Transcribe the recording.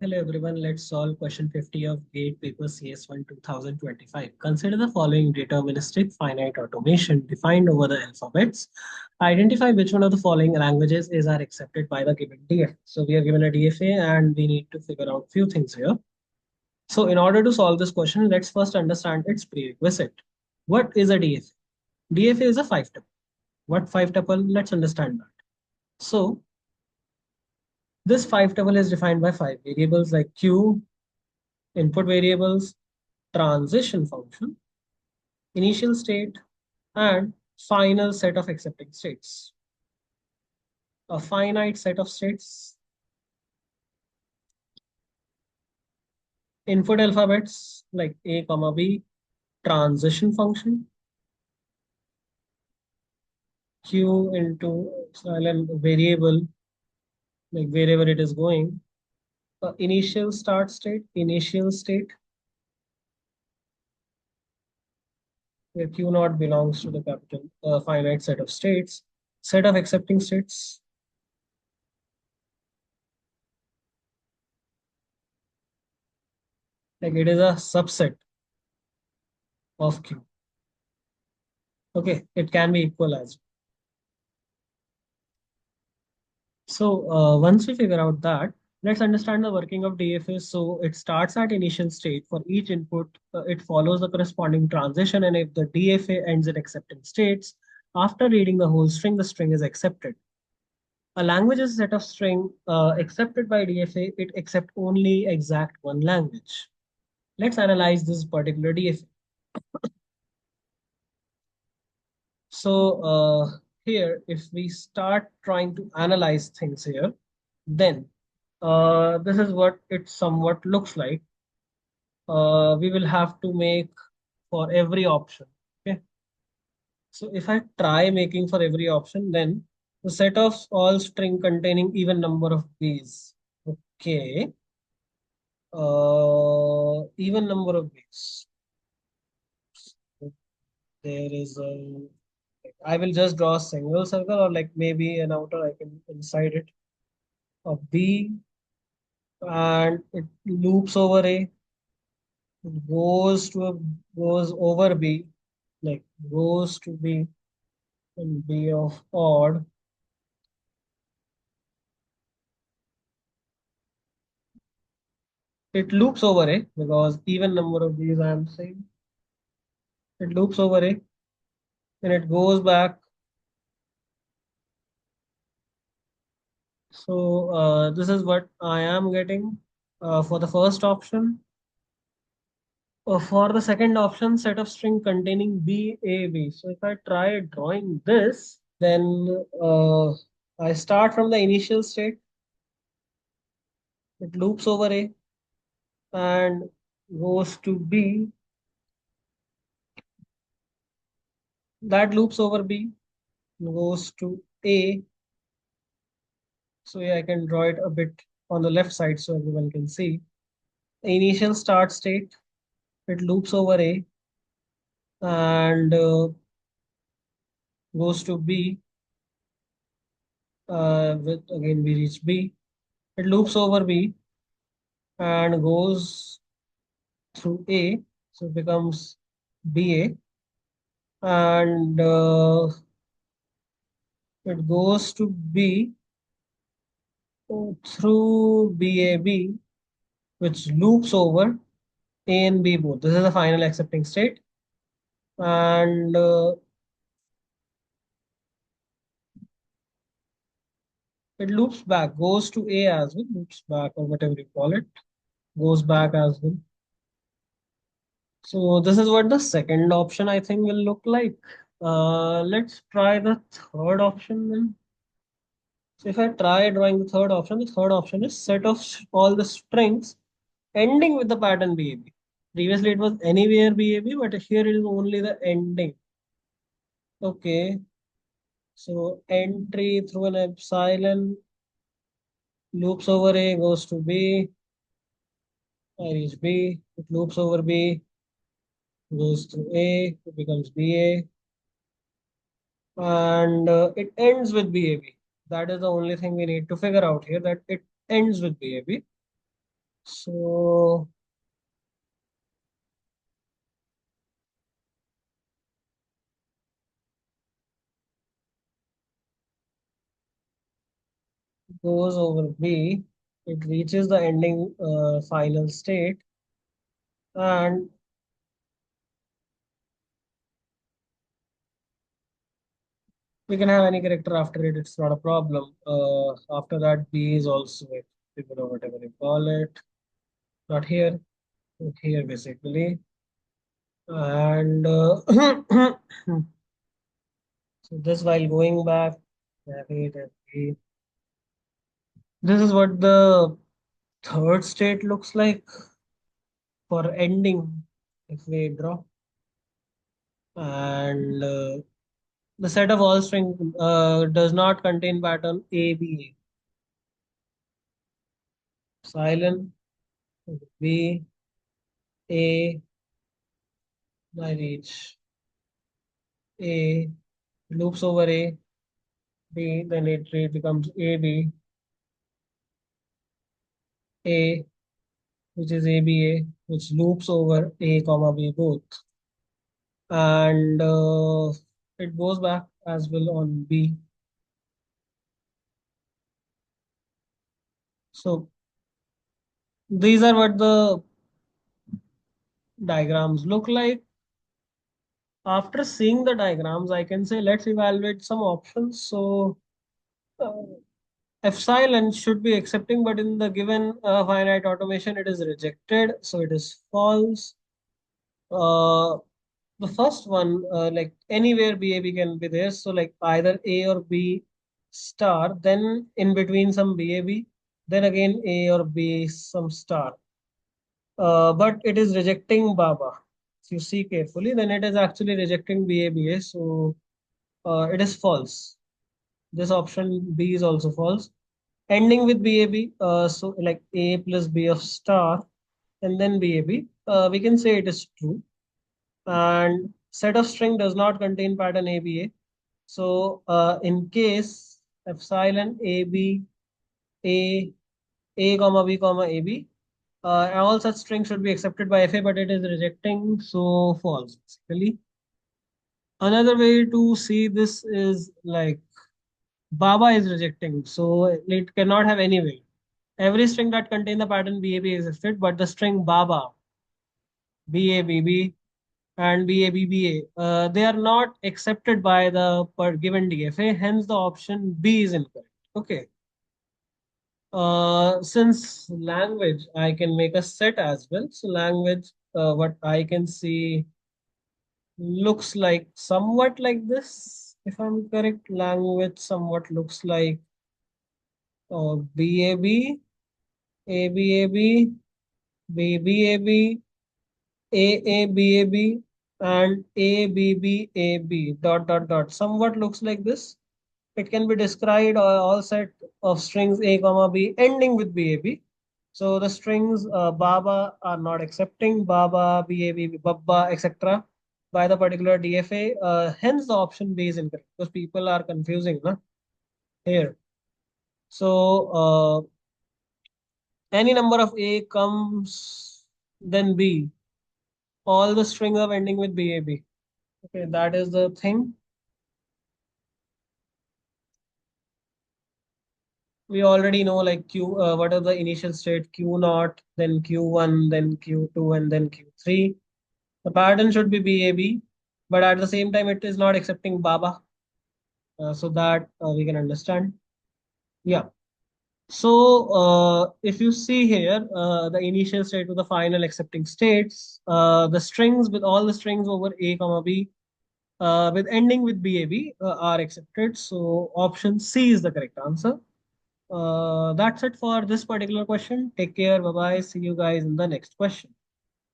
Hello everyone, let's solve question 50 of GATE paper CS1 2025. Consider the following deterministic finite automation defined over the alphabets. Identify which one of the following languages is are accepted by the given DFA. So we are given a DFA and we need to figure out few things here. So in order to solve this question, let's first understand its prerequisite. What is a DFA? DFA is a five tuple. What five tuple? Let's understand that. So this five tuple is defined by five variables like Q, input variables, transition function, initial state, and final set of accepting states. A finite set of states, input alphabets like A, comma B, transition function, Q into silent variable, like wherever it is going, initial initial state, where Q naught belongs to the capital finite set of states, set of accepting states, like it is a subset of Q. Okay, it can be equal as well. So once we figure out that, let's understand the working of DFA. So it starts at initial state. For each input, it follows the corresponding transition. And if the DFA ends in accepting states, after reading the whole string, the string is accepted. A language is a set of string accepted by DFA. It accepts only exact one language. Let's analyze this particular DFA. So here, if we start trying to analyze things here, then this is what it somewhat looks like. We will have to make for every option. Okay. So if I try making for every option, then the set of all string containing even number of these. Okay. Even number of these. There is a. I will just draw a single circle or like maybe an outer. I can inside it a B and it loops over A. It goes over B, like goes to B and B of odd. It loops over A because even number of these I am saying. It loops over A and it goes back. So this is what I am getting for the first option. For the second option, set of string containing B, A, B. So if I try drawing this, then I start from the initial state. It loops over A and goes to B. That loops over B, goes to A. So yeah, I can draw it a bit on the left side so everyone can see. The initial start state, it loops over A and goes to B. With again we reach B. It loops over B and goes through A, so it becomes BA, and it goes to B through BAB, which loops over A and B both. This is the final accepting state. And it loops back, goes to A as well, loops back or whatever you call it, goes back as well. So this is what the second option I think will look like. Let's try the third option then. So if I try drawing the third option is set of all the strings ending with the pattern BAB. Previously it was anywhere BAB, but here it is only the ending. Okay, so entry through an epsilon loops over A goes to B. I reach B. It loops over B, goes to A. It becomes BA, and it ends with BAB. That is the only thing we need to figure out here. That it ends with BAB. So goes over B, it reaches the ending final state, and we can have any character after it. It's not a problem. After that, B is also it, or whatever you call it. Not here, but here basically. And so this while going back, F8, F8. This is what the third state looks like for ending if we draw. And the set of all string does not contain pattern A, B, A. Silent, B, A, I reach A, loops over A, B, then it becomes A, B, A, which is A, B, A, which loops over A, comma B both. And it goes back as well on B. So these are what the diagrams look like. After seeing the diagrams, I can say let's evaluate some options. So uh, epsilon should be accepting, but in the given finite automation, it is rejected. So it is false. Uh, the first one, like anywhere BAB can be there. So like either A or B star, then in between some BAB, then again A or B some star. But it is rejecting Baba. If you see carefully, then it is actually rejecting BABA. So it is false. This option B is also false. Ending with BAB, so like A plus B of star and then BAB, we can say it is true. And set of string does not contain pattern ABA. So in case epsilon AB A A comma B comma AB, all such strings should be accepted by FA, but it is rejecting, so false basically. Another way to see this is like Baba is rejecting, so it cannot have any weight. Every string that contains the pattern BAB is accepted, but the string Baba, BABB, and BABBA, they are not accepted by the per given DFA. Hence, the option B is incorrect. Okay. Since language, I can make a set as well. So language, what I can see looks like somewhat like this. If I'm correct, language somewhat looks like BAB, ABAB, BBAB, AABAB, and ABBAB dot dot dot. Somewhat looks like this. It can be described all set of strings A comma B ending with BAB. So the strings Baba are not accepting Baba, BAB, Babba, etc. by the particular DFA. Hence the option B is incorrect because people are confusing na, here. So any number of A comes then B. All the strings are ending with BAB. Okay, that is the thing. We already know like Q, what are the initial state Q naught, then Q1, then Q2, and then Q3. The pattern should be BAB, but at the same time, it is not accepting Baba, so that we can understand. Yeah. So if you see here, the initial state to the final accepting states, the strings with all the strings over A comma B, with ending with BAB are accepted. So option C is the correct answer. That's it for this particular question. Take care. Bye bye. See you guys in the next question.